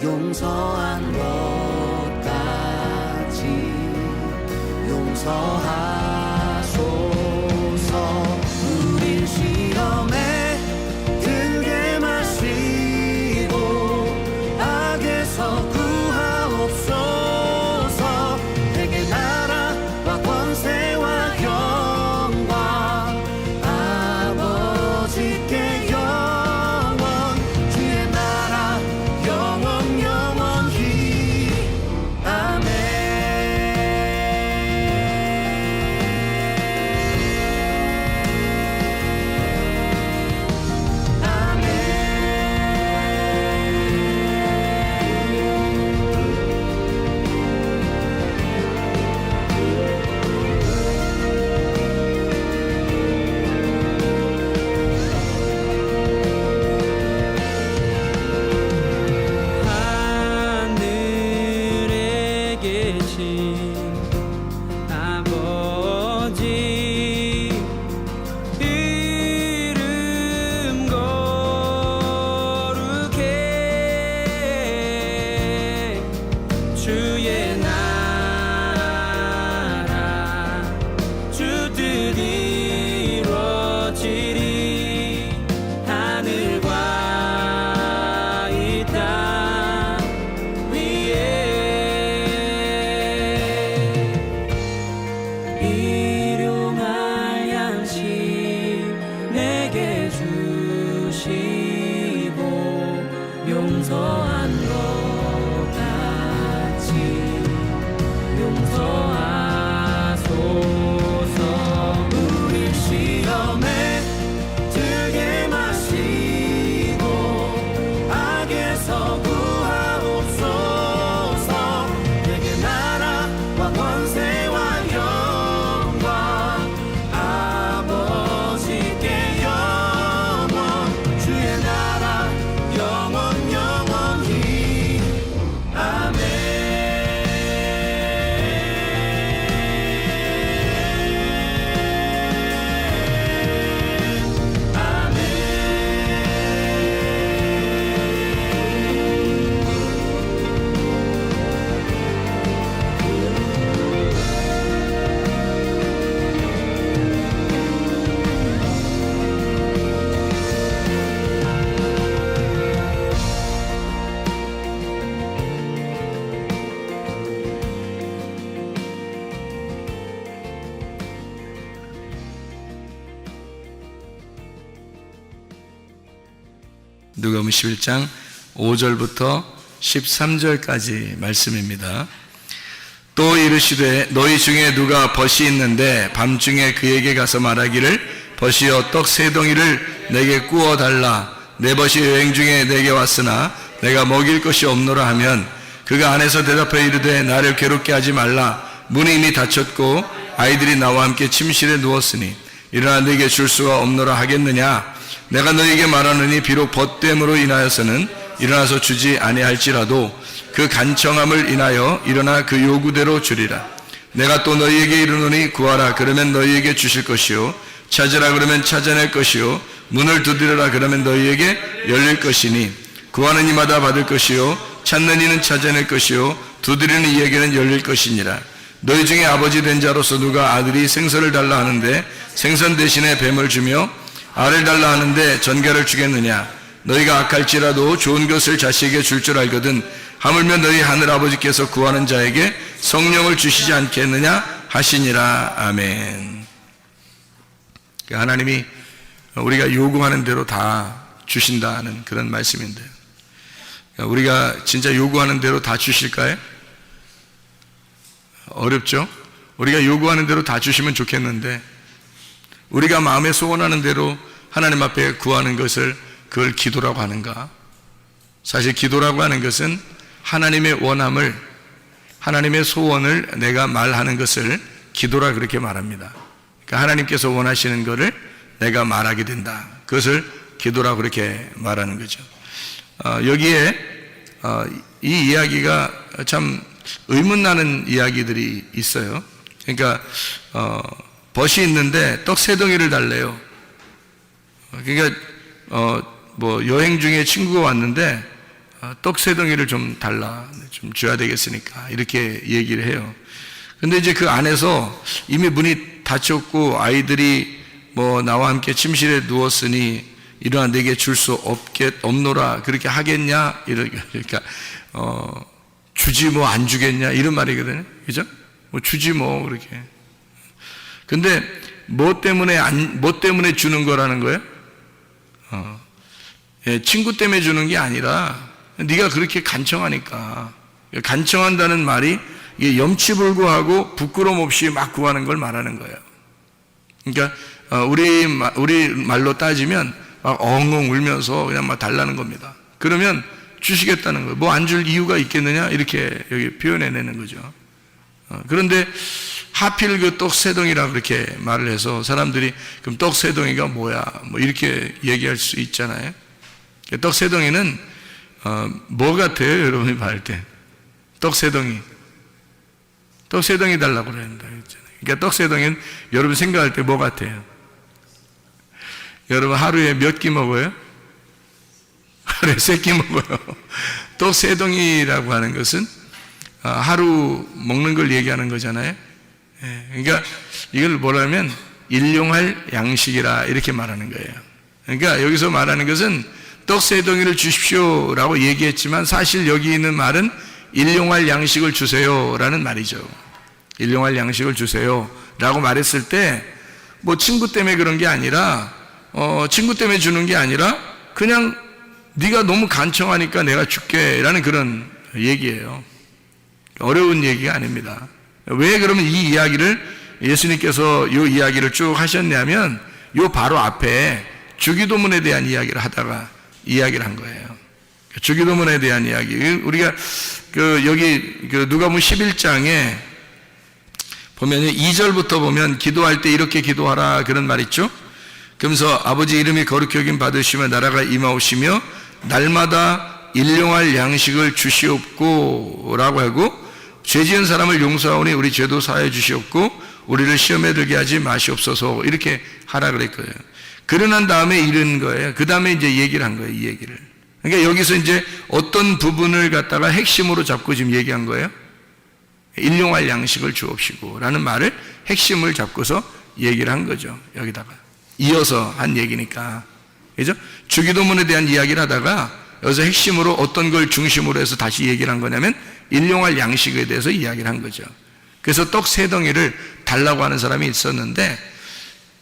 용서한 것까지 용서하소서. 우린 시험에 들게 마시고 악에서 구하옵소서. 내게 나라와 권세와 영광 아버지께 영원. 주의 나라 영원 영원히 아멘. 하늘에 계신 아버지 이름 거룩해. 주의 나라 주 뜻 이루어지리. 하늘과 이 땅 위에 일용할 양식 내게 주시고 용서한 것 같이 용서하소서. 우리 시험에 들게 마시고 악에서 구하옵소서. 내게 나라와 권세와 영광 아버지께 영원. 주의 나라 영원 영원히 아멘. 누가복음 11장 5절부터 13절까지 말씀입니다. 또 이르시되 너희 중에 누가 벗이 있는데 밤중에 그에게 가서 말하기를 벗이여 떡 세 덩이를 내게 구워 달라. 내 벗이 여행 중에 내게 왔으나 내가 먹일 것이 없노라 하면 그가 안에서 대답하여 이르되 나를 괴롭게 하지 말라. 문이 이미 닫혔고 아이들이 나와 함께 침실에 누웠으니 일어나 네게 줄 수가 없노라 하겠느냐. 내가 너희에게 말하느니 비록 벗됨으로 인하여서는 일어나서 주지 아니할지라도 그 간청함을 인하여 일어나 그 요구대로 주리라. 내가 또 너희에게 이르노니 구하라 그러면 너희에게 주실 것이요 찾으라 그러면 찾아낼 것이요 문을 두드려라 그러면 너희에게 열릴 것이니 구하는 이마다 받을 것이요 찾는 이는 찾아낼 것이요 두드리는 이에게는 열릴 것이니라. 너희 중에 아버지 된 자로서 누가 아들이 생선을 달라 하는데 생선 대신에 뱀을 주며 알을 달라 하는데 전갈을 주겠느냐. 너희가 악할지라도 좋은 것을 자식에게 줄 줄 알거든 하물며 너희 하늘아버지께서 구하는 자에게 성령을 주시지 않겠느냐 하시니라. 아멘. 하나님이 우리가 요구하는 대로 다 주신다는 그런 말씀인데요. 우리가 진짜 요구하는 대로 다 주실까요? 어렵죠? 우리가 요구하는 대로 다 주시면 좋겠는데 우리가 마음에 소원하는 대로 하나님 앞에 구하는 것을 그걸 기도라고 하는가? 사실 기도라고 하는 것은 하나님의 원함을, 하나님의 소원을 내가 말하는 것을 기도라 그렇게 말합니다. 그러니까 하나님께서 원하시는 것을 내가 말하게 된다. 그것을 기도라고 그렇게 말하는 거죠. 여기에 이 이야기가 참 의문나는 이야기들이 있어요. 그러니까 벗이 있는데 떡 세 덩이를 달래요. 그러니까 뭐 여행 중에 친구가 왔는데 떡 세 덩이를 좀 달라, 좀 줘야 되겠으니까 이렇게 얘기를 해요. 근데 이제 그 안에서 이미 문이 닫혔고 아이들이 뭐 나와 함께 침실에 누웠으니 일어나 내게 줄 수 없노라 그렇게 하겠냐, 그러니까 주지 뭐 안 주겠냐 이런 말이거든요. 그죠? 뭐 주지 뭐 그렇게. 근데 뭐 때문에 주는 거라는 거예요? 친구 때문에 주는 게 아니라 네가 그렇게 간청하니까. 간청한다는 말이 이게 염치불구하고 부끄럼 없이 막 구하는 걸 말하는 거예요. 그러니까 우리 말로 따지면 막 엉엉 울면서 그냥 막 달라는 겁니다. 그러면 주시겠다는 거예요. 뭐 안 줄 이유가 있겠느냐 이렇게 여기 표현해내는 거죠. 그런데 하필 그 떡 세 덩이라 그렇게 말을 해서 사람들이 그럼 떡 세 덩이가 뭐야 뭐 이렇게 얘기할 수 있잖아요. 떡 세 덩이는 뭐 같아요? 여러분이 봤을 때 떡 세 덩이 달라고 그랬는데, 그러니까 떡 세 덩이는 여러분 생각할 때 뭐 같아요? 여러분 하루에 몇 끼 먹어요? 하루에 3끼 먹어요. 떡 세 덩이라고 하는 것은 하루 먹는 걸 얘기하는 거잖아요. 그러니까 이걸 뭐라면 일용할 양식이라 이렇게 말하는 거예요. 그러니까 여기서 말하는 것은 떡 세 덩이를 주십시오라고 얘기했지만 사실 여기 있는 말은 일용할 양식을 주세요라는 말이죠. 일용할 양식을 주세요라고 말했을 때 뭐 친구 때문에 그런 게 아니라 친구 때문에 주는 게 아니라 그냥 네가 너무 간청하니까 내가 줄게라는 그런 얘기예요. 어려운 얘기가 아닙니다. 왜 그러면 이 이야기를 예수님께서 이 이야기를 쭉 하셨냐면 요 바로 앞에 주기도문에 대한 이야기를 하다가 이야기를 한 거예요. 주기도문에 대한 이야기. 우리가 여기 누가복음 11장에 보면 2절부터 보면 기도할 때 이렇게 기도하라 그런 말 있죠. 그러면서 아버지 이름이 거룩히 여김 받으시며 나라가 임하오시며 날마다 일용할 양식을 주시옵고 라고 하고 죄 지은 사람을 용서하오니 우리 죄도 사하여 주시옵고 우리를 시험에 들게 하지 마시옵소서 이렇게 하라 그랬거든요. 그러난 다음에 이런 거예요. 그 다음에 이제 얘기를 한 거예요. 이 얘기를. 그러니까 여기서 이제 어떤 부분을 갖다가 핵심으로 잡고 지금 얘기한 거예요. 일용할 양식을 주옵시고 라는 말을 핵심을 잡고서 얘기를 한 거죠. 여기다가 이어서 한 얘기니까. 그죠? 주기도문에 대한 이야기를 하다가 여기서 핵심으로 어떤 걸 중심으로 해서 다시 얘기를 한 거냐면 일용할 양식에 대해서 이야기를 한 거죠. 그래서 떡 세 덩이를 달라고 하는 사람이 있었는데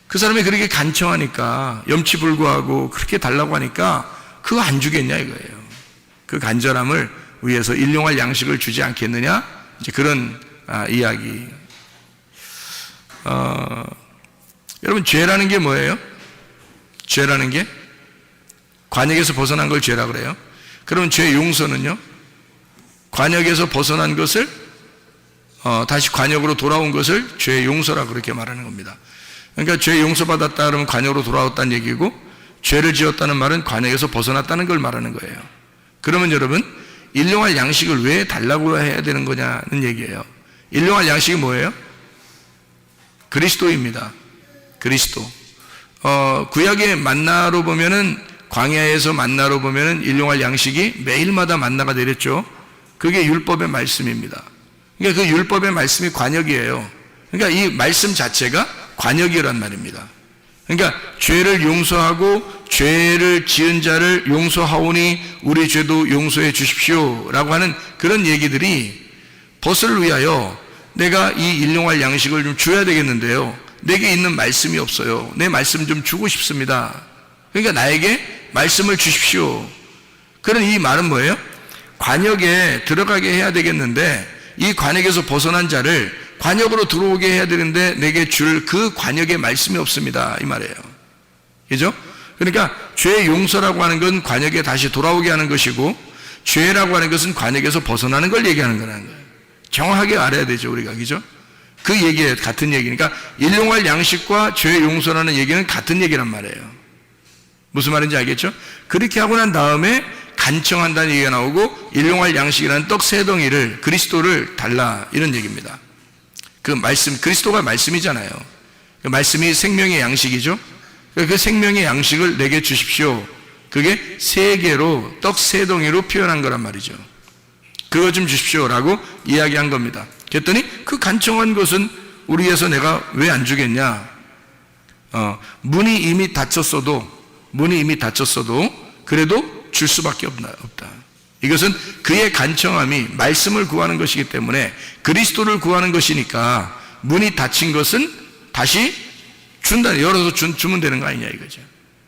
그 사람이 그렇게 간청하니까 염치불구하고 그렇게 달라고 하니까 그거 안 주겠냐 이거예요. 그 간절함을 위해서 일용할 양식을 주지 않겠느냐 이제 그런 이야기. 여러분 죄라는 게 뭐예요? 죄라는 게 관역에서 벗어난 걸 죄라 그래요. 그러면 죄 용서는요? 관역에서 벗어난 것을 다시 관역으로 돌아온 것을 죄 용서라 그렇게 말하는 겁니다. 그러니까 죄 용서받았다 그러면 관역으로 돌아왔다는 얘기고 죄를 지었다는 말은 관역에서 벗어났다는 걸 말하는 거예요. 그러면 여러분 일용할 양식을 왜 달라고 해야 되는 거냐는 얘기예요. 일용할 양식이 뭐예요? 그리스도입니다. 그리스도. 구약의 만나로 보면은 광야에서 만나로 보면은 일용할 양식이 매일마다 만나가 내렸죠. 그게 율법의 말씀입니다. 그러니까 그 율법의 말씀이 관역이에요. 그러니까 이 말씀 자체가 관역이란 말입니다. 그러니까 죄를 용서하고 죄를 지은 자를 용서하오니 우리 죄도 용서해 주십시오 라고 하는 그런 얘기들이 벗을 위하여 내가 이 일용할 양식을 좀 줘야 되겠는데요. 내게 있는 말씀이 없어요. 내 말씀 좀 주고 싶습니다. 그러니까 나에게 말씀을 주십시오. 그런 이 말은 뭐예요? 관역에 들어가게 해야 되겠는데 이 관역에서 벗어난 자를 관역으로 들어오게 해야 되는데 내게 줄 그 관역의 말씀이 없습니다. 이 말이에요. 그죠? 그러니까 죄 용서라고 하는 건 관역에 다시 돌아오게 하는 것이고 죄라고 하는 것은 관역에서 벗어나는 걸 얘기하는 거라는 거예요. 정확하게 알아야 되죠, 우리가. 그죠? 그 얘기에 같은 얘기니까 일용할 양식과 죄 용서라는 얘기는 같은 얘기란 말이에요. 무슨 말인지 알겠죠? 그렇게 하고 난 다음에 간청한다는 얘기가 나오고 일용할 양식이라는 떡 세 덩이를 그리스도를 달라 이런 얘기입니다. 그 말씀, 그리스도가 말씀이잖아요. 그 말씀이 생명의 양식이죠. 그 생명의 양식을 내게 주십시오 그게 3개로 떡 3덩이로 표현한 거란 말이죠. 그거 좀 주십시오라고 이야기한 겁니다. 그랬더니 그 간청한 것은 우리 위해서 내가 왜 안 주겠냐? 문이 이미 닫혔어도 그래도 줄 수밖에 없다. 이것은 그의 간청함이 말씀을 구하는 것이기 때문에 그리스도를 구하는 것이니까 문이 닫힌 것은 다시 준다. 열어서 주면 되는 거 아니냐 이거죠.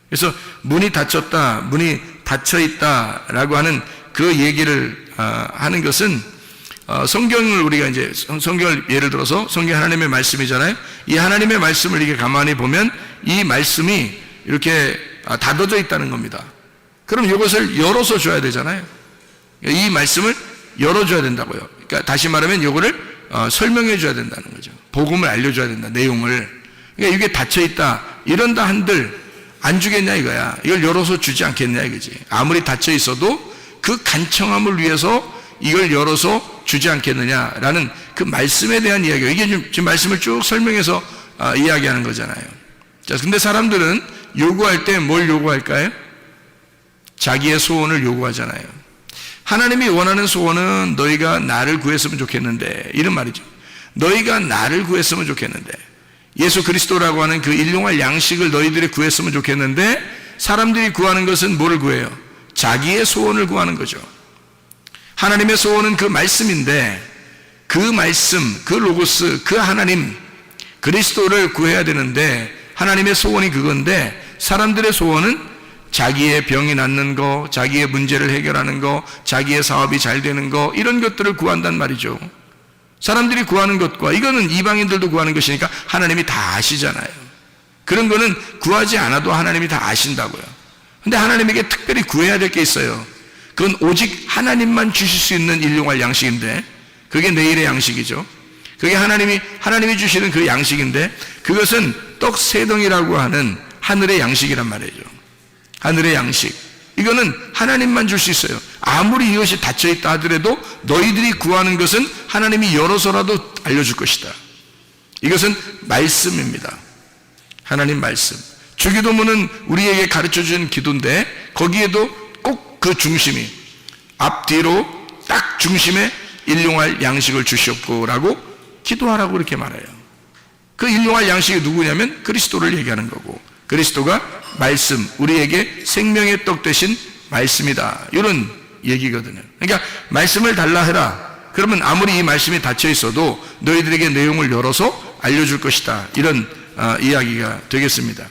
그래서 문이 닫혔다, 문이 닫혀 있다라고 하는 그 얘기를 하는 것은 성경을 우리가 이제 성경을 예를 들어서 성경 하나님의 말씀이잖아요. 이 하나님의 말씀을 이렇게 가만히 보면 이 말씀이 이렇게 닫아져 있다는 겁니다. 그럼 이것을 열어서 줘야 되잖아요. 이 말씀을 열어줘야 된다고요. 그러니까 다시 말하면 이거를 설명해 줘야 된다는 거죠. 복음을 알려줘야 된다, 내용을. 그러니까 이게 닫혀 있다, 이런다 한들 안 주겠냐 이거야. 이걸 열어서 주지 않겠냐 이거지. 아무리 닫혀 있어도 그 간청함을 위해서 이걸 열어서 주지 않겠느냐라는 그 말씀에 대한 이야기예요. 이게 지금 말씀을 쭉 설명해서 이야기하는 거잖아요. 자, 근데 사람들은 요구할 때 뭘 요구할까요? 자기의 소원을 요구하잖아요. 하나님이 원하는 소원은 너희가 나를 구했으면 좋겠는데, 이런 말이죠. 너희가 나를 구했으면 좋겠는데, 예수 그리스도라고 하는 그 일용할 양식을 너희들이 구했으면 좋겠는데, 사람들이 구하는 것은 뭐를 구해요? 자기의 소원을 구하는 거죠. 하나님의 소원은 그 말씀인데, 그 말씀, 그 로고스, 그 하나님 그리스도를 구해야 되는데, 하나님의 소원이 그건데, 사람들의 소원은 자기의 병이 낫는 거, 자기의 문제를 해결하는 거, 자기의 사업이 잘 되는 거, 이런 것들을 구한단 말이죠. 사람들이 구하는 것과 이거는 이방인들도 구하는 것이니까 하나님이 다 아시잖아요. 그런 거는 구하지 않아도 하나님이 다 아신다고요. 근데 하나님에게 특별히 구해야 될 게 있어요. 그건 오직 하나님만 주실 수 있는 일용할 양식인데, 그게 내일의 양식이죠. 그게 하나님이 주시는 그 양식인데, 그것은 떡 3덩이라고 하는 하늘의 양식이란 말이죠. 하늘의 양식. 이거는 하나님만 줄 수 있어요. 아무리 이것이 닫혀 있다 하더라도 너희들이 구하는 것은 하나님이 열어서라도 알려줄 것이다. 이것은 말씀입니다. 하나님 말씀. 주기도문은 우리에게 가르쳐준 기도인데, 거기에도 꼭 그 중심이, 앞뒤로 딱 중심에 일용할 양식을 주시옵고라고 기도하라고 이렇게 말해요. 그 일용할 양식이 누구냐면 그리스도를 얘기하는 거고, 그리스도가 말씀, 우리에게 생명의 떡 되신 말씀이다, 이런 얘기거든요. 그러니까 말씀을 달라 해라. 그러면 아무리 이 말씀이 닫혀 있어도 너희들에게 내용을 열어서 알려줄 것이다, 이런 이야기가 되겠습니다.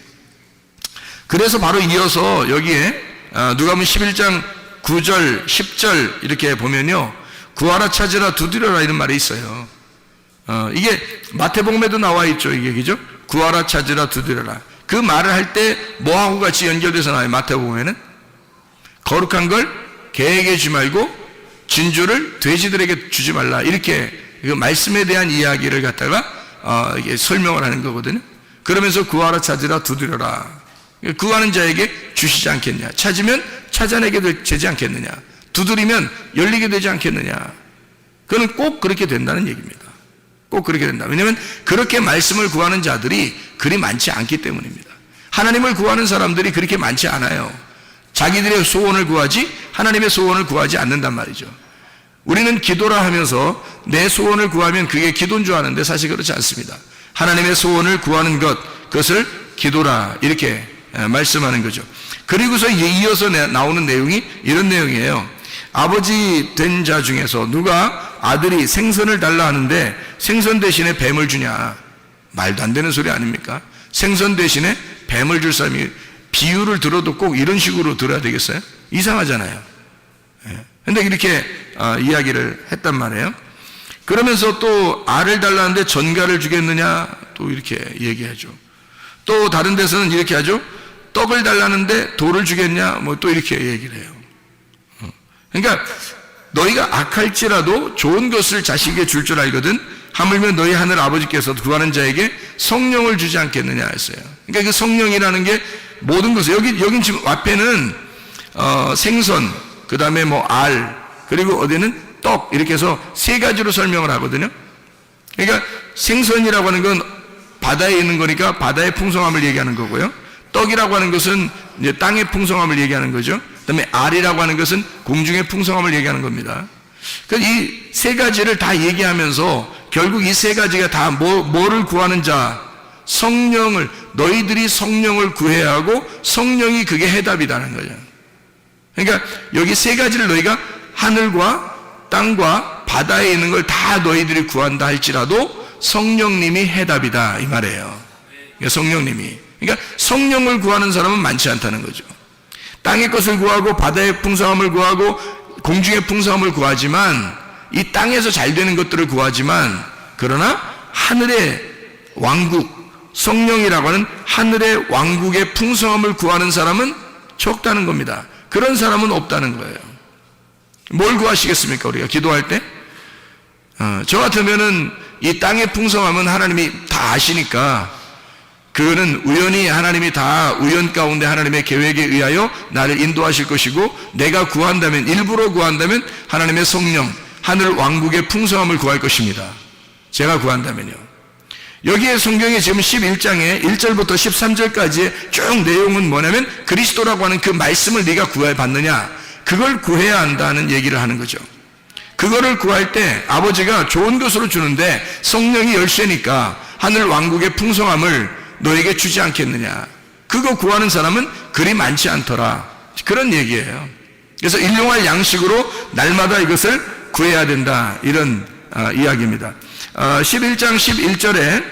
그래서 바로 이어서 여기에 누가복음 11장 9절 10절 이렇게 보면요, 구하라 찾으라 두드려라, 이런 말이 있어요. 이게 마태복음에도 나와 있죠. 이게 그죠? 구하라 찾으라 두드려라. 그 말을 할 때 뭐하고 같이 연결돼서 나와요? 마태복음에는 거룩한 걸 개에게 주지 말고 진주를 돼지들에게 주지 말라, 이렇게 그 말씀에 대한 이야기를 갖다가 이게 설명을 하는 거거든요. 그러면서 구하라 찾으라 두드려라. 구하는 자에게 주시지 않겠냐, 찾으면 찾아내게 되지 않겠느냐, 두드리면 열리게 되지 않겠느냐. 그건 꼭 그렇게 된다는 얘기입니다. 꼭 그렇게 된다. 왜냐하면 그렇게 말씀을 구하는 자들이 그리 많지 않기 때문입니다. 하나님을 구하는 사람들이 그렇게 많지 않아요. 자기들의 소원을 구하지 하나님의 소원을 구하지 않는단 말이죠. 우리는 기도라 하면서 내 소원을 구하면 그게 기도인 줄 아는데 사실 그렇지 않습니다. 하나님의 소원을 구하는 것, 그것을 기도라, 이렇게 말씀하는 거죠. 그리고서 이어서 나오는 내용이 이런 내용이에요. 아버지 된 자 중에서 누가 아들이 생선을 달라 하는데 생선 대신에 뱀을 주냐? 말도 안 되는 소리 아닙니까? 생선 대신에 뱀을 줄 사람이, 비유를 들어도 꼭 이런 식으로 들어야 되겠어요? 이상하잖아요. 근데 이렇게 이야기를 했단 말이에요. 그러면서 또 알을 달라는데 전갈을 주겠느냐? 또 이렇게 얘기하죠. 또 다른 데서는 이렇게 하죠. 떡을 달라는데 돌을 주겠냐? 뭐 또 이렇게 얘기를 해요. 그러니까 너희가 악할지라도 좋은 것을 자식에게 줄 줄 알거든 하물며 너희 하늘 아버지께서 구하는 자에게 성령을 주지 않겠느냐 했어요. 그러니까 그 성령이라는 게 모든 것을, 여긴 지금 앞에는 생선, 그 다음에 뭐 알, 그리고 어디는 떡, 이렇게 해서 3가지로 설명을 하거든요. 그러니까 생선이라고 하는 건 바다에 있는 거니까 바다의 풍성함을 얘기하는 거고요. 떡이라고 하는 것은 이제 땅의 풍성함을 얘기하는 거죠. 그다음에 알이라고 하는 것은 공중의 풍성함을 얘기하는 겁니다. 그러니까 이 세 가지를 다 얘기하면서 결국 이 세 가지가 다 뭐를 구하는 자? 성령을, 너희들이 성령을 구해야 하고 성령이 그게 해답이라는 거죠. 그러니까 여기 세 가지를 너희가 하늘과 땅과 바다에 있는 걸 다 너희들이 구한다 할지라도 성령님이 해답이다 이 말이에요. 그러니까 성령님이. 그러니까 성령을 구하는 사람은 많지 않다는 거죠. 땅의 것을 구하고 바다의 풍성함을 구하고 공중의 풍성함을 구하지만 이 땅에서 잘 되는 것들을 구하지만 그러나 하늘의 왕국, 성령이라고 하는 하늘의 왕국의 풍성함을 구하는 사람은 적다는 겁니다. 그런 사람은 없다는 거예요. 뭘 구하시겠습니까? 우리가 기도할 때? 저 같으면은 이 땅의 풍성함은 하나님이 다 아시니까 그거는 우연히 하나님이 다 우연 가운데 하나님의 계획에 의하여 나를 인도하실 것이고 내가 구한다면, 일부러 구한다면 하나님의 성령, 하늘 왕국의 풍성함을 구할 것입니다. 제가 구한다면요. 여기에 성경에 지금 11장에 1절부터 13절까지의 쭉 내용은 뭐냐면 그리스도라고 하는 그 말씀을 네가 구해 받느냐, 그걸 구해야 한다는 얘기를 하는 거죠. 그거를 구할 때 아버지가 좋은 것으로 주는데 성령이 열쇠니까 하늘 왕국의 풍성함을 너에게 주지 않겠느냐. 그거 구하는 사람은 그리 많지 않더라. 그런 얘기예요. 그래서 일용할 양식으로 날마다 이것을 구해야 된다. 이런 이야기입니다. 11장 11절에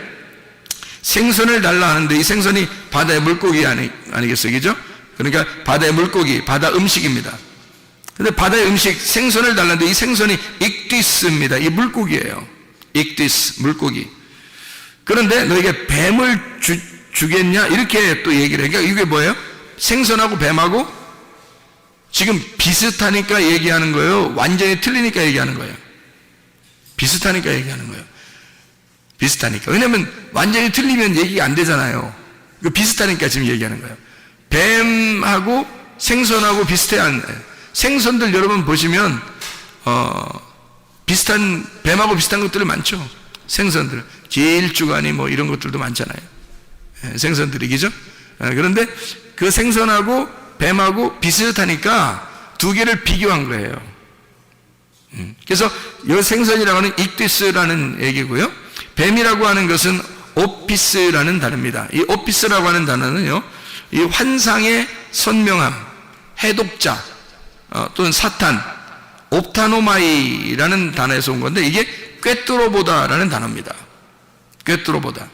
생선을 달라 하는데 이 생선이 바다의 물고기 아니겠어요? 그죠? 그러니까 바다의 물고기, 바다 음식입니다. 근데 바다의 음식, 생선을 달라는데 이 생선이 익디스입니다. 이 물고기예요. 익디스, 물고기. 그런데 너에게 뱀을 주겠냐? 이렇게 또 얘기를 해요. 그러니까 이게 뭐예요? 생선하고 뱀하고 지금 비슷하니까 얘기하는 거예요? 완전히 틀리니까 얘기하는 거예요? 비슷하니까 얘기하는 거예요. 비슷하니까. 왜냐면 완전히 틀리면 얘기가 안 되잖아요. 비슷하니까 지금 얘기하는 거예요. 뱀하고 생선하고 비슷해야. 생선들 여러분 보시면 비슷한, 뱀하고 비슷한 것들이 많죠. 생선들 길주가니 뭐 이런 것들도 많잖아요. 생선들이, 그죠? 그런데 그 생선하고 뱀하고 비슷하니까 두 개를 비교한 거예요. 그래서 이 생선이라고 하는 익디스라는 얘기고요. 뱀이라고 하는 것은 오피스라는 단어입니다. 이 오피스라고 하는 단어는요, 이 환상의 선명함, 해독자, 또는 사탄, 옵타노마이라는 단어에서 온 건데 이게 꿰뚫어보다라는 단어입니다. 꿰뚫어보다.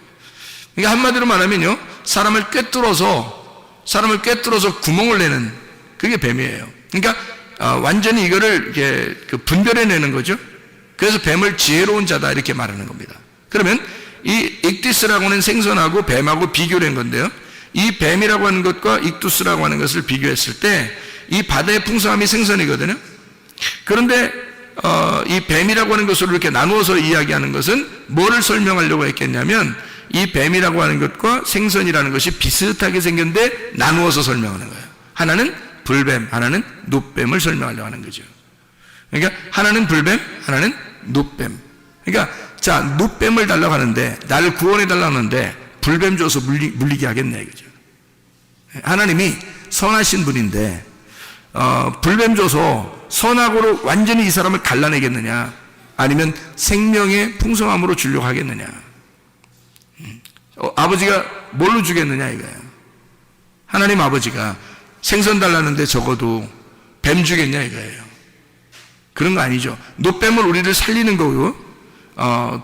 그러니까 한마디로 말하면요, 사람을 꿰뚫어서 구멍을 내는 그게 뱀이에요. 그러니까 완전히 이거를 이렇게 분별해내는 거죠. 그래서 뱀을 지혜로운 자다 이렇게 말하는 겁니다. 그러면 이 익디스라고 하는 생선하고 뱀하고 비교된 건데요, 이 뱀이라고 하는 것과 익두스라고 하는 것을 비교했을 때 이 바다의 풍성함이 생선이거든요. 그런데 이 뱀이라고 하는 것으로 이렇게 나누어서 이야기하는 것은 뭐를 설명하려고 했겠냐면 이 뱀이라고 하는 것과 생선이라는 것이 비슷하게 생겼는데 나누어서 설명하는 거예요. 하나는 불뱀, 하나는 눕뱀을 설명하려고 하는 거죠. 그러니까 하나는 불뱀, 하나는 눕뱀. 그러니까 자, 눕뱀을 달라고 하는데, 나를 구원해 달라고 하는데 불뱀 줘서 물리게 하겠네 이거죠. 하나님이 선하신 분인데 불뱀 줘서 선악으로 완전히 이 사람을 갈라내겠느냐, 아니면 생명의 풍성함으로 주려고 하겠느냐. 아버지가 뭘로 주겠느냐 이거예요. 하나님 아버지가 생선 달라는데 적어도 뱀 주겠냐 이거예요. 그런 거 아니죠. 눕뱀은 우리를 살리는 거고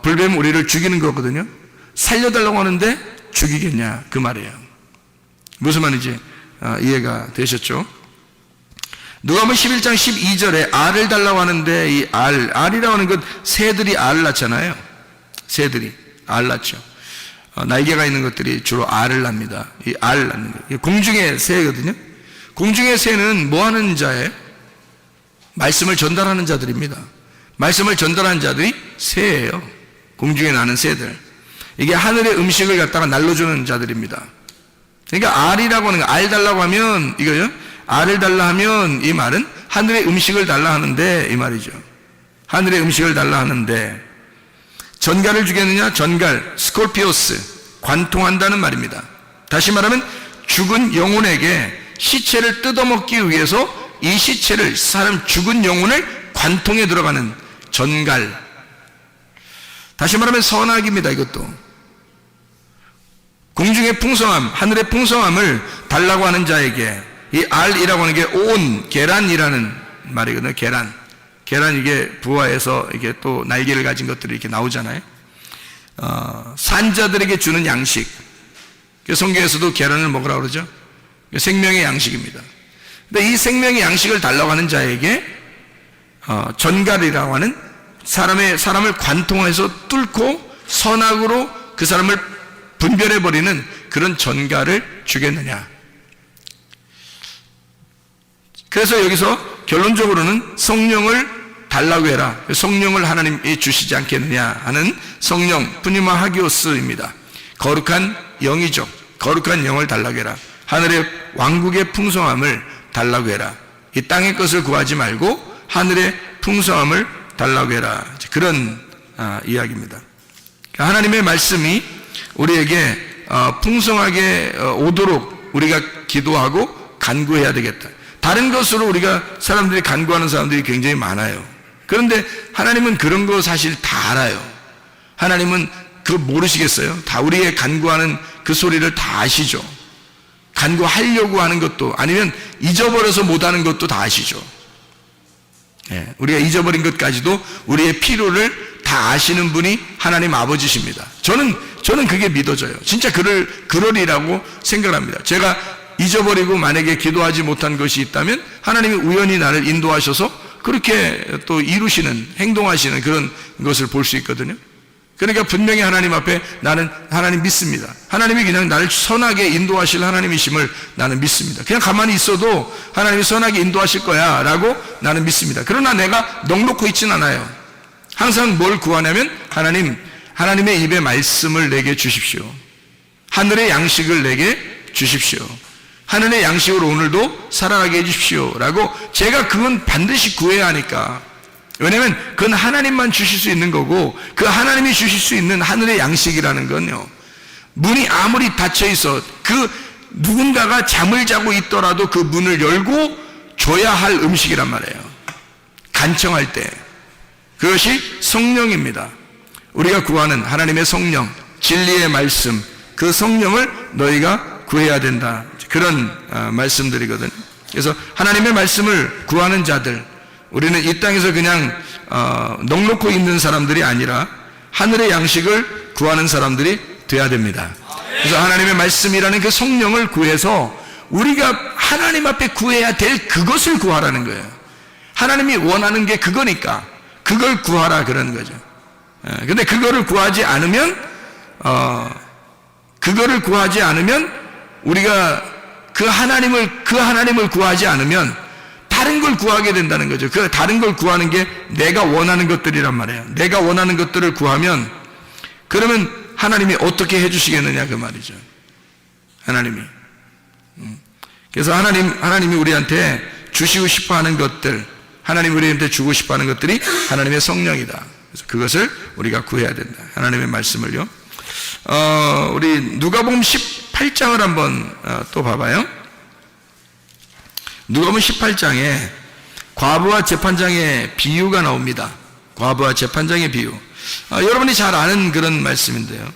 불뱀은 우리를 죽이는 거거든요. 살려달라고 하는데 죽이겠냐 그 말이에요. 무슨 말인지 이해가 되셨죠? 누가복음 11장 12절에 알을 달라고 하는데 이 알이라고 하는 것, 새들이 알을 낳잖아요. 새들이 알 낳죠. 날개가 있는 것들이 주로 알을 낳습니다. 이 알 낳는 거. 공중의 새거든요. 공중의 새는 뭐 하는 자예요? 말씀을 전달하는 자들입니다. 말씀을 전달하는 자들이 새예요. 공중에 나는 새들. 이게 하늘의 음식을 갖다가 날려주는 자들입니다. 그러니까 알이라고 하는 거, 알 달라고 하면 이거요. 알을 달라 하면 이 말은 하늘의 음식을 달라 하는데 이 말이죠. 하늘의 음식을 달라 하는데 전갈을 주겠느냐? 전갈, 스콜피오스, 관통한다는 말입니다. 다시 말하면 죽은 영혼에게 시체를 뜯어먹기 위해서 이 시체를, 사람 죽은 영혼을 관통에 들어가는 전갈. 다시 말하면 선악입니다. 이것도 공중의 풍성함, 하늘의 풍성함을 달라고 하는 자에게, 이 알이라고 하는 게 온, 계란이라는 말이거든요. 계란 이게 부화해서 이게 또 날개를 가진 것들이 이렇게 나오잖아요. 산자들에게 주는 양식. 성경에서도 계란을 먹으라고 그러죠. 생명의 양식입니다. 근데 이 생명의 양식을 달라고 하는 자에게 전갈이라고 하는 사람을 관통해서 뚫고 선악으로 그 사람을 분별해버리는 그런 전갈을 주겠느냐. 그래서 여기서 결론적으로는 성령을 달라고 해라. 성령을 하나님이 주시지 않겠느냐 하는 성령, 푸니마 하기오스입니다. 거룩한 영이죠. 거룩한 영을 달라고 해라. 하늘의 왕국의 풍성함을 달라고 해라. 이 땅의 것을 구하지 말고 하늘의 풍성함을 달라고 해라. 그런 이야기입니다. 하나님의 말씀이 우리에게 풍성하게 오도록 우리가 기도하고 간구해야 되겠다. 다른 것으로 우리가 사람들이 간구하는 사람들이 굉장히 많아요. 그런데 하나님은 그런 거 사실 다 알아요. 하나님은 그거 모르시겠어요? 다 우리의 간구하는 그 소리를 다 아시죠. 간구하려고 하는 것도, 아니면 잊어버려서 못하는 것도 다 아시죠. 우리가 잊어버린 것까지도 우리의 필요를 다 아시는 분이 하나님 아버지십니다. 저는 그게 믿어져요. 진짜 그러리라고 생각합니다. 제가 잊어버리고 만약에 기도하지 못한 것이 있다면 하나님이 우연히 나를 인도하셔서 그렇게 또 이루시는, 행동하시는 그런 것을 볼 수 있거든요. 그러니까 분명히 하나님 앞에 나는 하나님 믿습니다. 하나님이 그냥 나를 선하게 인도하실 하나님이심을 나는 믿습니다. 그냥 가만히 있어도 하나님이 선하게 인도하실 거야 라고 나는 믿습니다. 그러나 내가 넋놓고 있진 않아요. 항상 뭘 구하냐면 하나님의 입에 말씀을 내게 주십시오. 하늘의 양식을 내게 주십시오. 하늘의 양식으로 오늘도 살아가게 해주십시오 라고 제가 그건 반드시 구해야 하니까. 왜냐하면 그건 하나님만 주실 수 있는 거고, 그 하나님이 주실 수 있는 하늘의 양식이라는 건요, 문이 아무리 닫혀 있어 그 누군가가 잠을 자고 있더라도 그 문을 열고 줘야 할 음식이란 말이에요. 간청할 때. 그것이 성령입니다. 우리가 구하는 하나님의 성령, 진리의 말씀, 그 성령을 너희가 구해야 된다. 그런 말씀들이거든요. 그래서 하나님의 말씀을 구하는 자들, 우리는 이 땅에서 그냥 넋놓고 있는 사람들이 아니라 하늘의 양식을 구하는 사람들이 돼야 됩니다. 그래서 하나님의 말씀이라는 그 성령을 구해서 우리가 하나님 앞에 구해야 될 그것을 구하라는 거예요. 하나님이 원하는 게 그거니까 그걸 구하라 그러는 거죠. 근데 그거를 구하지 않으면 우리가 그 하나님을 구하지 않으면 다른 걸 구하게 된다는 거죠. 그 다른 걸 구하는 게 내가 원하는 것들이란 말이에요. 내가 원하는 것들을 구하면, 그러면 하나님이 어떻게 해주시겠느냐 그 말이죠. 하나님이. 그래서 하나님이 우리한테 주시고 싶어하는 것들, 하나님이 우리한테 주고 싶어하는 것들이 하나님의 성령이다. 그래서 그것을 우리가 구해야 된다. 하나님의 말씀을요. 우리 누가복음 18장을 한번 또 봐봐요. 누가복음 18장에 과부와 재판장의 비유가 나옵니다. 과부와 재판장의 비유. 여러분이 잘 아는 그런 말씀인데요.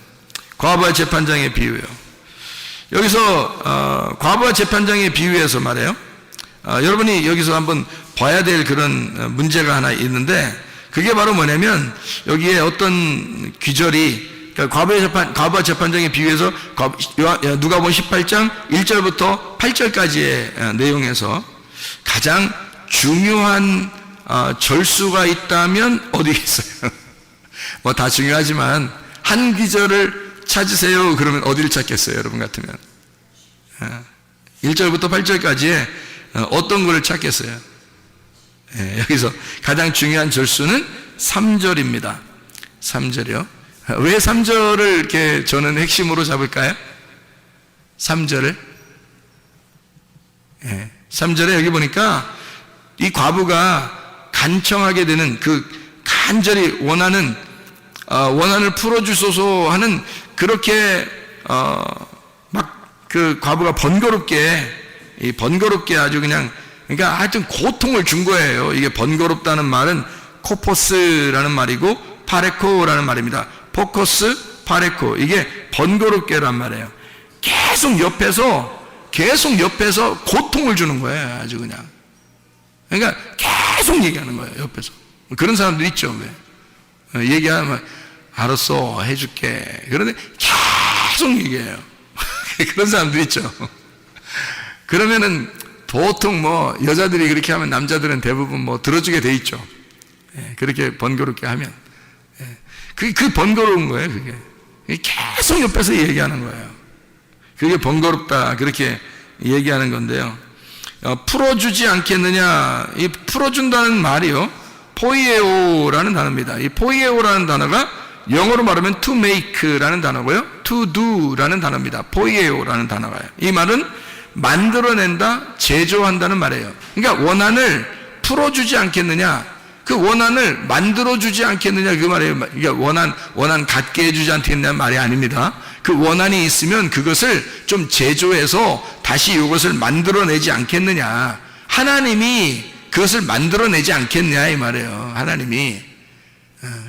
과부와 재판장의 비유예요. 여기서 과부와 재판장의 비유에서 말해요. 여러분이 여기서 한번 봐야 될 그런 문제가 하나 있는데, 그게 바로 뭐냐면 여기에 어떤 귀절이, 그러니까 과부와 재판장의 비유에서 누가복음 18장 1절부터 8절까지의 내용에서 가장 중요한 절수가 있다면 어디 있어요? 뭐 다 중요하지만 한 귀절을 찾으세요. 그러면 어디를 찾겠어요? 여러분 같으면 1절부터 8절까지의 어떤 거를 찾겠어요? 여기서 가장 중요한 절수는 3절입니다. 3절이요. 왜 3절을 이렇게 저는 핵심으로 잡을까요? 3절을. 3절에 여기 보니까 이 과부가 간청하게 되는, 그 간절히 원한을 풀어주소서 하는, 그렇게 막 그 과부가 번거롭게 아주 그냥, 그러니까 하여튼 고통을 준 거예요. 이게 번거롭다는 말은 코포스라는 말이고 파레코라는 말입니다. 포커스, 파레코. 이게 번거롭게란 말이에요. 계속 옆에서 고통을 주는 거예요. 아주 그냥. 그러니까 계속 얘기하는 거예요. 옆에서. 그런 사람들 있죠. 왜? 얘기하면 알았어, 해줄게. 그런데 계속 얘기해요. 그런 사람들 있죠. 그러면은 보통 뭐 여자들이 그렇게 하면 남자들은 대부분 뭐 들어주게 돼 있죠. 그렇게 번거롭게 하면. 그 번거로운 거예요, 그게. 계속 옆에서 얘기하는 거예요. 그게 번거롭다, 그렇게 얘기하는 건데요. 풀어주지 않겠느냐, 이 풀어준다는 말이요, 포이에오라는 단어입니다. 이 포이에오라는 단어가 영어로 말하면 to make라는 단어고요, to do라는 단어입니다. 포이에오라는 단어가요. 이 말은 만들어낸다, 제조한다는 말이에요. 그러니까 원한을 풀어주지 않겠느냐, 그 원한을 만들어주지 않겠느냐, 그 말이에요. 그러니까 원한 갖게 해주지 않겠느냐 말이 아닙니다. 그 원한이 있으면 그것을 좀 제조해서 다시 이것을 만들어내지 않겠느냐. 하나님이 그것을 만들어내지 않겠냐 이 말이에요. 하나님이.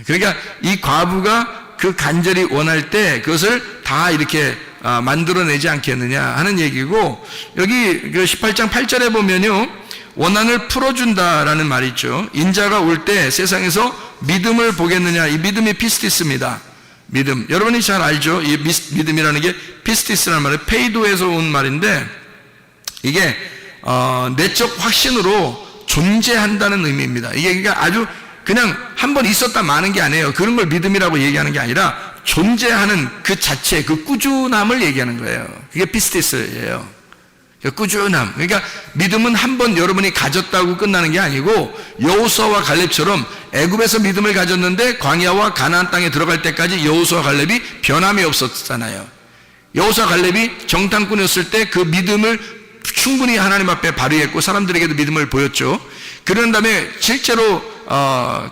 그러니까 이 과부가 그 간절히 원할 때 그것을 다 이렇게 만들어내지 않겠느냐 하는 얘기고, 여기 그 18장 8절에 보면요, 원한을 풀어준다라는 말이 있죠. 인자가 올 때 세상에서 믿음을 보겠느냐. 이 믿음이 피스티스입니다. 믿음. 여러분이 잘 알죠? 이 믿음이라는 게 피스티스라는 말은 페이도에서 온 말인데, 이게 내적 확신으로 존재한다는 의미입니다. 이게 그러니까 아주 그냥 한번 있었다 마는 게 아니에요. 그런 걸 믿음이라고 얘기하는 게 아니라 존재하는 그 자체, 그 꾸준함을 얘기하는 거예요. 그게 피스티스예요. 꾸준함. 그러니까 믿음은 한번 여러분이 가졌다고 끝나는 게 아니고, 여호수아와 갈렙처럼 애굽에서 믿음을 가졌는데 광야와 가나안 땅에 들어갈 때까지 여호수아 갈렙이 변함이 없었잖아요. 여호수아 갈렙이 정탐꾼이었을 때 그 믿음을 충분히 하나님 앞에 발휘했고 사람들에게도 믿음을 보였죠. 그런 다음에 실제로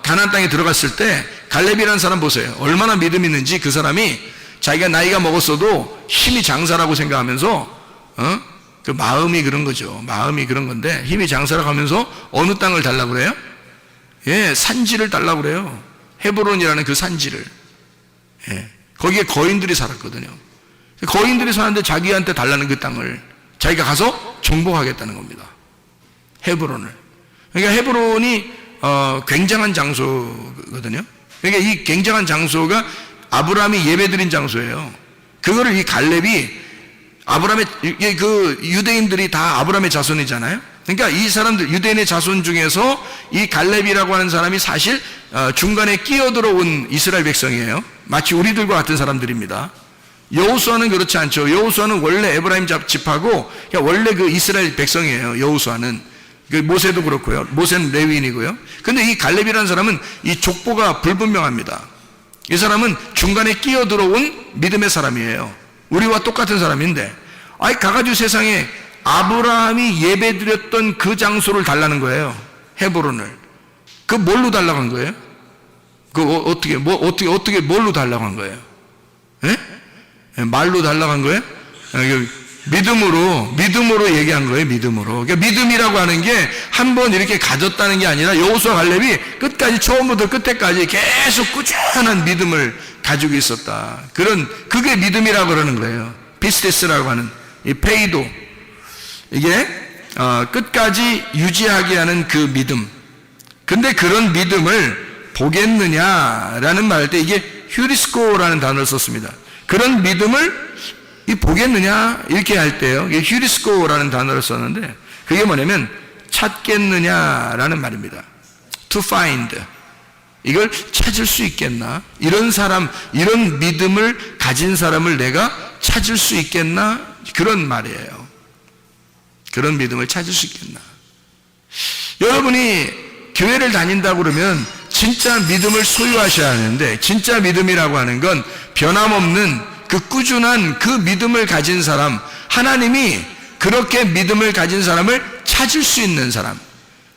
가나안 땅에 들어갔을 때 갈렙이라는 사람 보세요. 얼마나 믿음 있는지. 그 사람이 자기가 나이가 먹었어도 힘이 장사라고 생각하면서 그 마음이 그런 거죠. 마음이 그런 건데 힘이 장사라고 하면서 어느 땅을 달라고 그래요? 산지를 달라고 그래요. 헤브론이라는 그 산지를. 거기에 거인들이 살았거든요. 거인들이 사는데 자기한테 달라는 그 땅을 자기가 가서 정복하겠다는 겁니다. 헤브론을. 그러니까 헤브론이 굉장한 장소거든요. 그러니까 이 굉장한 장소가 아브라함이 예배드린 장소예요. 그거를 이 갈렙이, 아브라함의 그 유대인들이 다 아브라함의 자손이잖아요. 그러니까 이 사람들, 유대인의 자손 중에서 이 갈렙이라고 하는 사람이 사실 중간에 끼어들어온 이스라엘 백성이에요. 마치 우리들과 같은 사람들입니다. 여호수아는 그렇지 않죠. 여호수아는 원래 에브라임 집하고 원래 그 이스라엘 백성이에요. 여호수아는. 그 모세도 그렇고요. 모세는 레위인이고요. 근데 이 갈렙이라는 사람은 이 족보가 불분명합니다. 이 사람은 중간에 끼어들어온 믿음의 사람이에요. 우리와 똑같은 사람인데, 가가지고 세상에 아브라함이 예배드렸던 그 장소를 달라는 거예요. 헤브론을. 그 뭘로 달라고 한 거예요? 어떻게 뭘로 달라고 한 거예요? 말로 달라고 한 거예요? 믿음으로 얘기한 거예요. 믿음으로. 그러니까 믿음이라고 하는 게 한번 이렇게 가졌다는 게 아니라 여호수아 갈렙이 끝까지, 처음부터 끝에까지 계속 꾸준한 믿음을 가지고 있었다. 그게 믿음이라고 그러는 거예요. 피스티스라고 하는 이 페이도. 이게 끝까지 유지하게 하는 그 믿음. 근데 그런 믿음을 보겠느냐라는 말 할 때 이게 휴리스코라는 단어를 썼습니다. 그런 믿음을 보겠느냐 이렇게 할 때요, 이게 휴리스코라는 단어를 썼는데 그게 뭐냐면 찾겠느냐라는 말입니다. To find. 이걸 찾을 수 있겠나? 이런 사람, 이런 믿음을 가진 사람을 내가 찾을 수 있겠나? 그런 말이에요. 그런 믿음을 찾을 수 있겠나? 여러분이 교회를 다닌다고 그러면 진짜 믿음을 소유하셔야 하는데, 진짜 믿음이라고 하는 건 변함없는 그 꾸준한 그 믿음을 가진 사람, 하나님이 그렇게 믿음을 가진 사람을 찾을 수 있는 사람,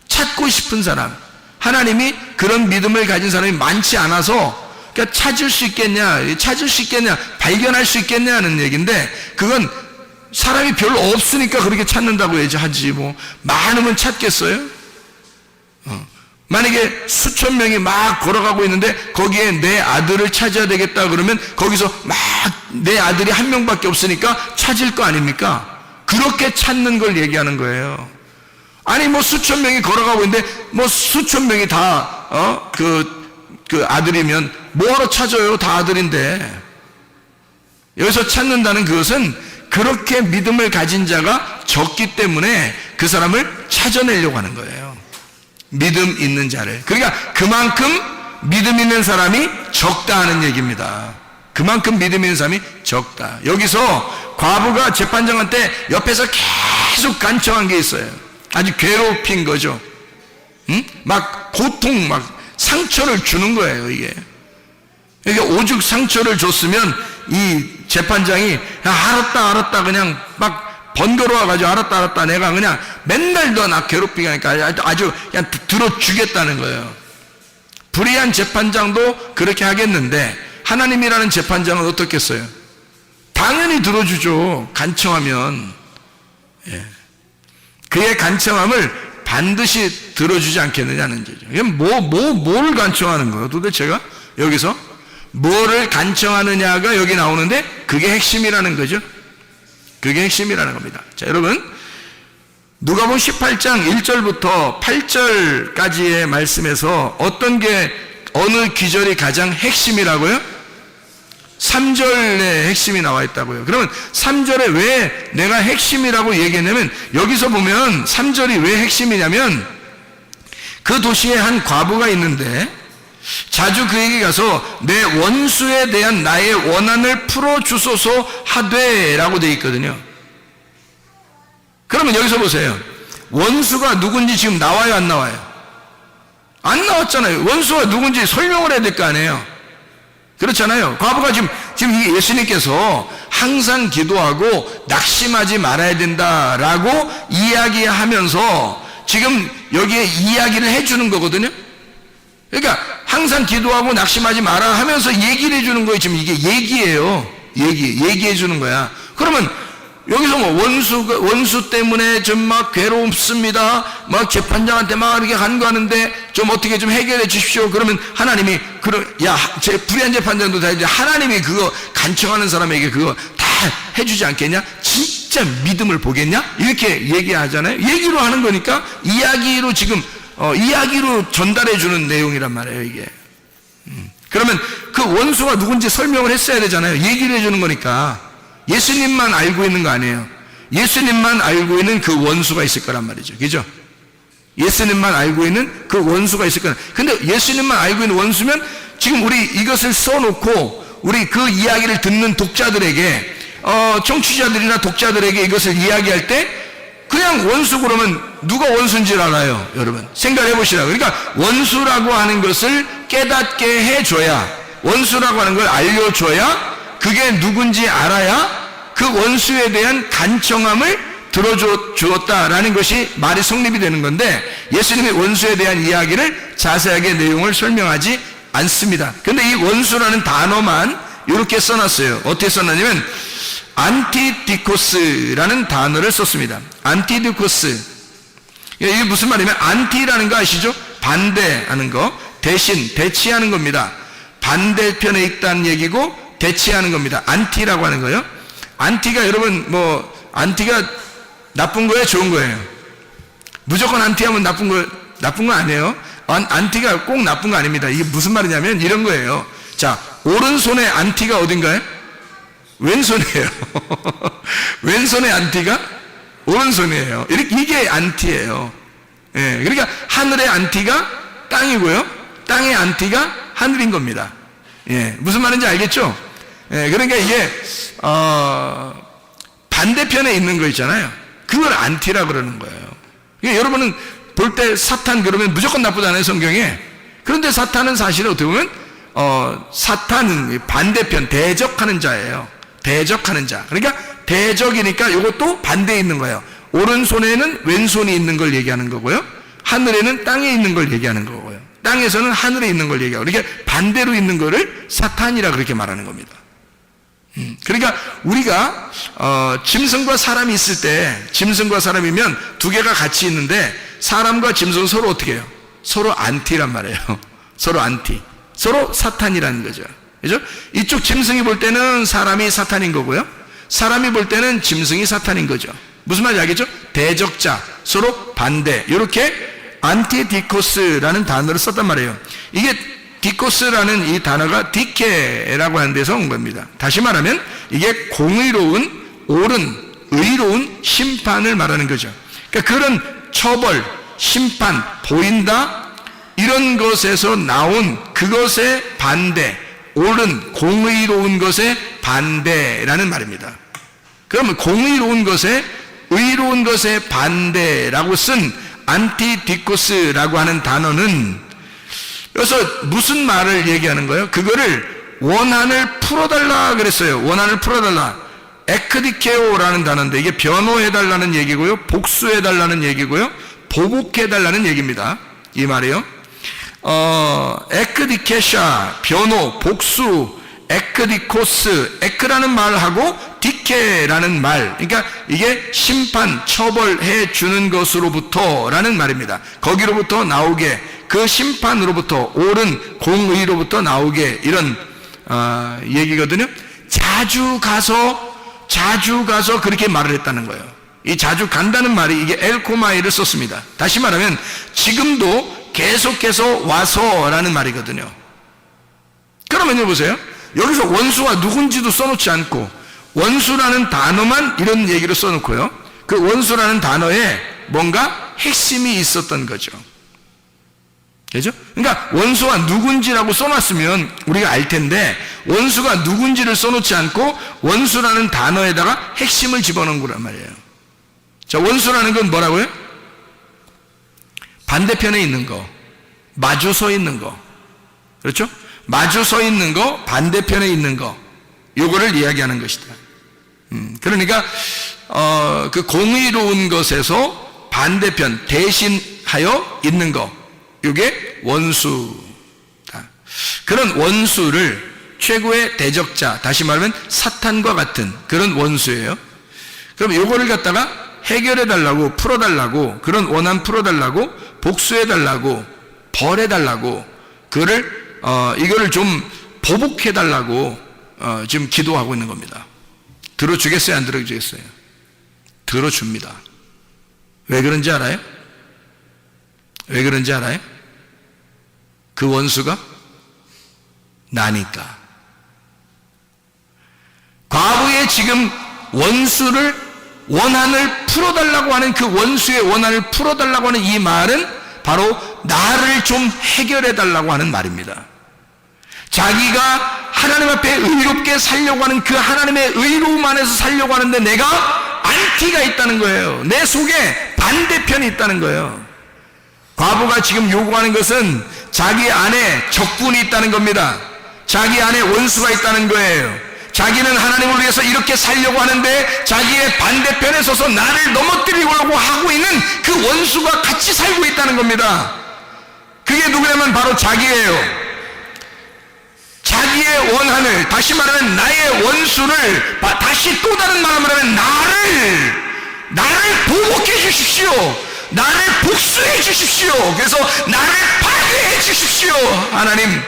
찾고 싶은 사람, 하나님이 그런 믿음을 가진 사람이 많지 않아서 찾을 수 있겠냐, 발견할 수 있겠냐 하는 얘기인데, 그건 사람이 별로 없으니까 그렇게 찾는다고 하지 뭐 많으면 찾겠어요? 만약에 수천 명이 막 걸어가고 있는데 거기에 내 아들을 찾아야 되겠다 그러면 거기서 막 내 아들이 한 명밖에 없으니까 찾을 거 아닙니까? 그렇게 찾는 걸 얘기하는 거예요. 아니 뭐 수천 명이 걸어가고 있는데 뭐 수천 명이 다 그 아들이면 뭐하러 찾아요? 다 아들인데. 여기서 찾는다는 그것은 그렇게 믿음을 가진 자가 적기 때문에 그 사람을 찾아내려고 하는 거예요. 믿음 있는 자를. 그러니까 그만큼 믿음 있는 사람이 적다 하는 얘기입니다. 그만큼 믿음 있는 사람이 적다. 여기서 과부가 재판장한테 옆에서 계속 간청한 게 있어요. 아주 괴롭힌 거죠. 응? 막 고통, 막 상처를 주는 거예요, 이게. 그러니까 오죽 상처를 줬으면 이 재판장이 알았다 그냥 막 번거로워가지고 알았다 내가 그냥 맨날 너 나 괴롭히게 하니까 아주 그냥 들어주겠다는 거예요. 불의한 재판장도 그렇게 하겠는데 하나님이라는 재판장은 어떻겠어요? 당연히 들어주죠. 간청하면. 예. 그의 간청함을 반드시 들어주지 않겠느냐는 거죠. 이게 뭘 간청하는 거예요? 도대체가 여기서 뭐를 간청하느냐가 여기 나오는데 그게 핵심이라는 거죠. 그게 핵심이라는 겁니다. 자, 여러분, 누가복음 18장 1절부터 8절까지의 말씀에서 어떤 게 어느 기절이 가장 핵심이라고요? 3절에 핵심이 나와 있다고요. 그러면 3절에 왜 내가 핵심이라고 얘기했냐면 여기서 보면 3절이 왜 핵심이냐면 그 도시에 한 과부가 있는데 자주 그에게 가서 내 원수에 대한 나의 원한을 풀어주소서 하되 라고 되어 있거든요. 그러면 여기서 보세요. 원수가 누군지 지금 나와요, 안 나와요? 안 나왔잖아요. 원수가 누군지 설명을 해야 될 거 아니에요. 그렇잖아요. 과부가 지금 이게 예수님께서 항상 기도하고 낙심하지 말아야 된다라고 이야기하면서 지금 여기에 이야기를 해주는 거거든요. 그러니까 항상 기도하고 낙심하지 마라 하면서 얘기를 해주는 거예요. 지금 이게 얘기예요. 얘기해 주는 거야. 그러면 여기서 뭐 원수 때문에 좀 막 괴롭습니다. 막 재판장한테 막 이렇게 간구하는데 좀 어떻게 좀 해결해 주십시오. 그러면 하나님이 제 불의한 재판장도 다 이제 하나님이 그거 간청하는 사람에게 그거 다 해주지 않겠냐? 진짜 믿음을 보겠냐? 이렇게 얘기하잖아요. 얘기로 하는 거니까 이야기로 지금 이야기로 전달해 주는 내용이란 말이에요, 이게. 그러면 그 원수가 누군지 설명을 했어야 되잖아요. 얘기를 해 주는 거니까. 예수님만 알고 있는 거 아니에요. 예수님만 알고 있는 그 원수가 있을 거란 말이죠. 그죠? 예수님만 알고 있는 그 원수가 있을 거란. 근데 예수님만 알고 있는 원수면 지금 우리 이것을 써놓고 우리 그 이야기를 듣는 독자들에게 청취자들이나 독자들에게 이것을 이야기할 때 그냥 원수 그러면 누가 원수인지를 알아요, 여러분. 생각해 보시라. 그러니까 원수라고 하는 것을 깨닫게 해줘야, 원수라고 하는 걸 알려줘야 그게 누군지 알아야 그 원수에 대한 간청함을 들어주었다라는 것이 말이 성립이 되는 건데 예수님이 원수에 대한 이야기를 자세하게 내용을 설명하지 않습니다. 근데 이 원수라는 단어만 이렇게 써놨어요. 어떻게 써놨냐면 안티디코스라는 단어를 썼습니다. 안티디코스. 이게 무슨 말이냐면 안티라는 거 아시죠? 반대하는 거, 대신, 대치하는 겁니다. 반대편에 있다는 얘기고 대치하는 겁니다. 안티라고 하는 거예요. 안티가 여러분 안티가 나쁜 거예요, 좋은 거예요? 무조건 안티하면 나쁜 거 아니에요. 안티가 꼭 나쁜 거 아닙니다. 이게 무슨 말이냐면 이런 거예요. 자, 오른손에 안티가 어딘가요? 왼손이에요. 왼손의 안티가 오른손이에요. 이게 안티예요. 예, 그러니까 하늘의 안티가 땅이고요, 땅의 안티가 하늘인 겁니다. 예, 무슨 말인지 알겠죠? 예, 그러니까 이게 반대편에 있는 거 있잖아요. 그걸 안티라 그러는 거예요. 그러니까 여러분은 볼 때 사탄 그러면 무조건 나쁘잖아요, 성경에. 그런데 사탄은 사실은 어떻게 보면 사탄은 반대편, 대적하는 자예요. 대적하는 자. 그러니까 대적이니까 이것도 반대에 있는 거예요. 오른손에는 왼손이 있는 걸 얘기하는 거고요, 하늘에는 땅에 있는 걸 얘기하는 거고요, 땅에서는 하늘에 있는 걸 얘기하고, 그러니까 반대로 있는 거를 사탄이라 그렇게 말하는 겁니다. 그러니까 우리가 짐승과 사람이 있을 때, 짐승과 사람이면 두 개가 같이 있는데 사람과 짐승은 서로 어떻게 해요? 서로 안티란 말이에요. 서로 안티, 서로 사탄이라는 거죠. 그죠? 이쪽 짐승이 볼 때는 사람이 사탄인 거고요, 사람이 볼 때는 짐승이 사탄인 거죠. 무슨 말인지 알겠죠? 대적자, 서로 반대, 이렇게 안티디코스라는 단어를 썼단 말이에요. 이게 디코스라는 이 단어가 디케라고 하는 데서 온 겁니다. 다시 말하면 이게 공의로운, 옳은, 의로운 심판을 말하는 거죠. 그러니까 그런 처벌, 심판, 보인다, 이런 것에서 나온 그것의 반대, 옳은, 공의로운 것의 반대라는 말입니다. 그러면 공의로운 것에, 의로운 것의 반대라고 쓴 안티디코스라고 하는 단어는, 그래서 무슨 말을 얘기하는 거예요? 그거를 원한을 풀어달라 그랬어요. 원한을 풀어달라. 에크디케오라는 단어인데 이게 변호해달라는 얘기고요, 복수해달라는 얘기고요, 보복해달라는 얘기입니다. 이 말이요. 에크디케샤, 변호, 복수, 에크디코스, 에크라는 말하고 디케라는 말, 그러니까 이게 심판, 처벌해 주는 것으로부터라는 말입니다. 거기로부터 나오게, 그 심판으로부터, 옳은 공의로부터 나오게, 이런 얘기거든요. 자주 가서 그렇게 말을 했다는 거예요. 이 자주 간다는 말이 이게 엘코마이를 썼습니다. 다시 말하면 지금도 계속해서 와서라는 말이거든요. 그러면 보세요. 여기서 원수가 누군지도 써놓지 않고 원수라는 단어만 이런 얘기를 써놓고요, 그 원수라는 단어에 뭔가 핵심이 있었던 거죠. 그죠? 그러니까 원수가 누군지라고 써놨으면 우리가 알 텐데, 원수가 누군지를 써놓지 않고 원수라는 단어에다가 핵심을 집어넣은 거란 말이에요. 자, 원수라는 건 뭐라고요? 반대편에 있는 거, 마주 서 있는 거, 그렇죠? 마주 서 있는 거, 반대편에 있는 거, 요거를 이야기하는 것이다. 그러니까 그 공의로운 것에서 반대편, 대신하여 있는 거, 이게 원수다. 그런 원수를 최고의 대적자, 다시 말하면 사탄과 같은 그런 원수예요. 그럼 요거를 갖다가 해결해달라고, 풀어달라고, 그런 원한 풀어달라고, 복수해달라고, 벌해달라고, 이거를 좀 보복해달라고 지금 기도하고 있는 겁니다. 들어주겠어요? 안 들어주겠어요? 들어줍니다. 왜 그런지 알아요? 왜 그런지 알아요? 그 원수가 나니까. 과거에 지금 원수를, 원한을 풀어달라고 하는 그 원수의 원한을 풀어달라고 하는 이 말은 바로 나를 좀 해결해달라고 하는 말입니다. 자기가 하나님 앞에 의롭게 살려고 하는 그 하나님의 의로움 안에서 살려고 하는데 내가 안티가 있다는 거예요. 내 속에 반대편이 있다는 거예요. 과부가 지금 요구하는 것은 자기 안에 적군이 있다는 겁니다. 자기 안에 원수가 있다는 거예요. 자기는 하나님을 위해서 이렇게 살려고 하는데 자기의 반대편에 서서 나를 넘어뜨리려고 하고 있는 그 원수가 같이 살고 있다는 겁니다. 그게 누구냐면 바로 자기예요. 자기의 원한을, 다시 말하면 나의 원수를, 다시 또 다른 말을 하면 나를 보복해 주십시오. 나를 복수해 주십시오. 그래서 나를 파괴해 주십시오, 하나님.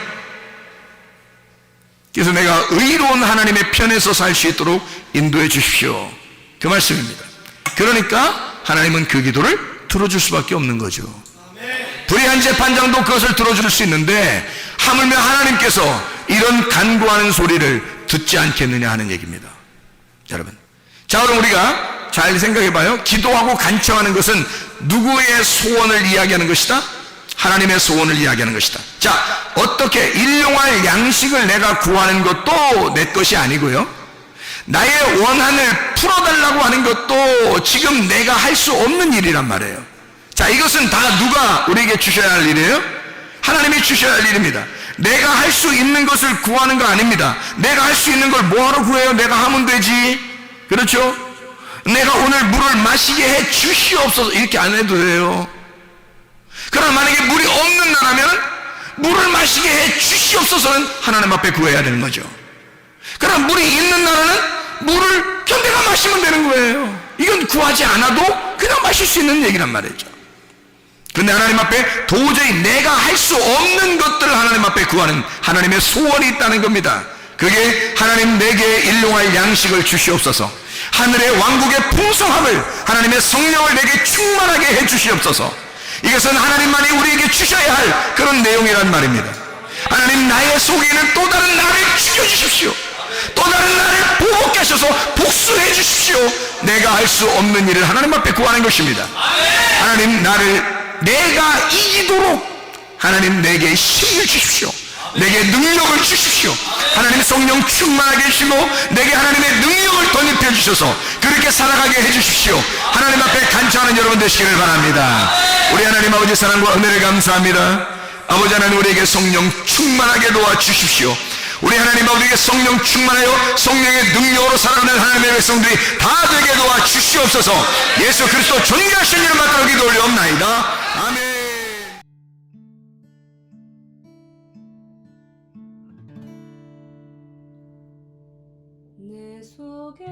그래서 내가 의로운 하나님의 편에서 살 수 있도록 인도해 주십시오. 그 말씀입니다. 그러니까 하나님은 그 기도를 들어줄 수밖에 없는 거죠. 불의한 재판장도 그것을 들어줄 수 있는데 하물며 하나님께서 이런 간구하는 소리를 듣지 않겠느냐 하는 얘기입니다. 여러분, 자, 그럼 우리가 잘 생각해 봐요. 기도하고 간청하는 것은 누구의 소원을 이야기하는 것이다? 하나님의 소원을 이야기하는 것이다. 자, 어떻게 일용할 양식을 내가 구하는 것도 내 것이 아니고요, 나의 원한을 풀어달라고 하는 것도 지금 내가 할 수 없는 일이란 말이에요. 자, 이것은 다 누가 우리에게 주셔야 할 일이에요? 하나님이 주셔야 할 일입니다. 내가 할 수 있는 것을 구하는 거 아닙니다. 내가 할 수 있는 걸 뭐하러 구해요? 내가 하면 되지. 그렇죠? 내가 오늘 물을 마시게 해 주시옵소서, 이렇게 안 해도 돼요. 그러나 만약에 물이 없는 나라면 물을 마시게 해 주시옵소서는 하나님 앞에 구해야 되는 거죠. 그럼 물이 있는 나라는 물을 견뎌가 마시면 되는 거예요. 이건 구하지 않아도 그냥 마실 수 있는 얘기란 말이죠. 그런데 하나님 앞에 도저히 내가 할 수 없는 것들을 하나님 앞에 구하는 하나님의 소원이 있다는 겁니다. 그게 하나님 내게 일용할 양식을 주시옵소서, 하늘의 왕국의 풍성함을, 하나님의 성령을 내게 충만하게 해 주시옵소서. 이것은 하나님만이 우리에게 주셔야 할 그런 내용이란 말입니다. 하나님, 나의 속에 있는 또 다른 나를 죽여주십시오. 또 다른 나를 보복케 하셔서 복수해 주십시오. 내가 할 수 없는 일을 하나님 앞에 구하는 것입니다. 하나님, 내가 이기도록 하나님 내게 힘을 주십시오. 내게 능력을 주십시오. 하나님 성령 충만하게 해주시고 내게 하나님의 능력을 덧입혀 주셔서 그렇게 살아가게 해주십시오. 하나님 앞에 간청하는 여러분 되시기를 바랍니다. 우리 하나님 아버지 사랑과 은혜를 감사합니다. 아버지 하나님, 우리에게 성령 충만하게 도와주십시오. 우리 하나님 아버지에게 성령 충만하여 성령의 능력으로 살아가는 하나님의 백성들이 다 되게 도와주시옵소서. 예수 그리스도 존귀하신 이름 받들어 기도 올려옵나이다. 아멘. 내 속에